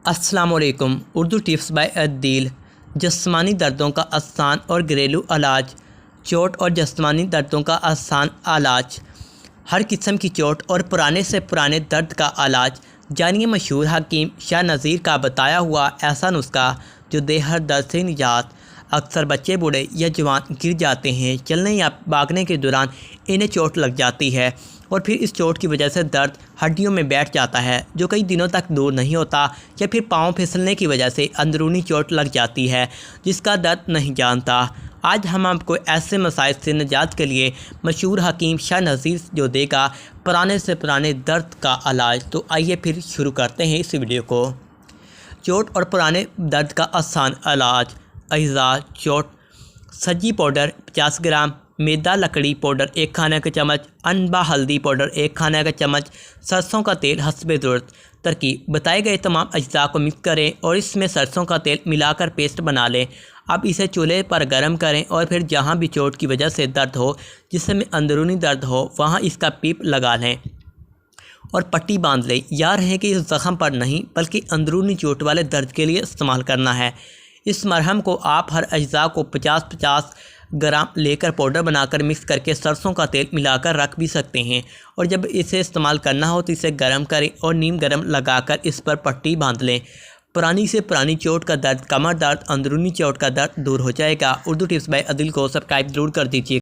अस्सलामुअलैकुम। Urdu tips by Adeel. जिस्मानी दर्दों का आसान और घरेलू इलाज। चोट और जिस्मानी दर्दों का आसान इलाज। हर किस्म की चोट और पुराने से पुराने दर्द का इलाज जानिए मशहूर हकीम शाह नज़ीर का बताया हुआ ऐसा नुस्खा जो दे हर दर्द से निजात। अक्सर बच्चे बूढ़े या जवान गिर जाते हैं, चलने या भागने के दौरान इन्हें चोट लग जाती है और फिर इस चोट की वजह से दर्द हड्डियों में बैठ जाता है जो कई दिनों तक दूर नहीं होता, या फिर पाँव फिसलने की वजह से अंदरूनी चोट लग जाती है जिसका दर्द नहीं जानता। आज हम आपको ऐसे मसाइल से निजात के लिए मशहूर हकीम शाह नज़ीर जो देगा पुराने से पुराने दर्द का इलाज। तो आइए फिर शुरू करते हैं इस वीडियो को। चोट और पुराने दर्द का आसान इलाज। अज़ा चोट: सज्जी पाउडर 50 ग्राम, मैदा लकड़ी पाउडर 1 खाने का चम्मच, अनबा हल्दी पाउडर 1 खाने का चम्मच, सरसों का तेल हस्बे ज़रूरत। तरकीब: बताए गए तमाम अज्जा को मिक्स करें और इसमें सरसों का तेल मिलाकर पेस्ट बना लें। अब इसे चूल्हे पर गर्म करें और फिर जहां भी चोट की वजह से दर्द हो, जिसमें अंदरूनी दर्द हो, वहां इसका पीप लगा लें और पट्टी बांध लें। याद रहे कि इस ज़ख़म पर नहीं बल्कि अंदरूनी चोट वाले दर्द के लिए इस्तेमाल करना है। इस मरहम को आप हर अज्जा को 50-50 ग्राम लेकर पाउडर बनाकर मिक्स करके सरसों का तेल मिलाकर रख भी सकते हैं, और जब इसे इस्तेमाल करना हो तो इसे गर्म करें और नीम गर्म लगाकर इस पर पट्टी बांध लें। पुरानी से पुरानी चोट का दर्द, कमर दर्द, अंदरूनी चोट का दर्द दूर हो जाएगा। उर्दू टिप्स बाय अदिल को सब्सक्राइब जरूर कर दीजिए।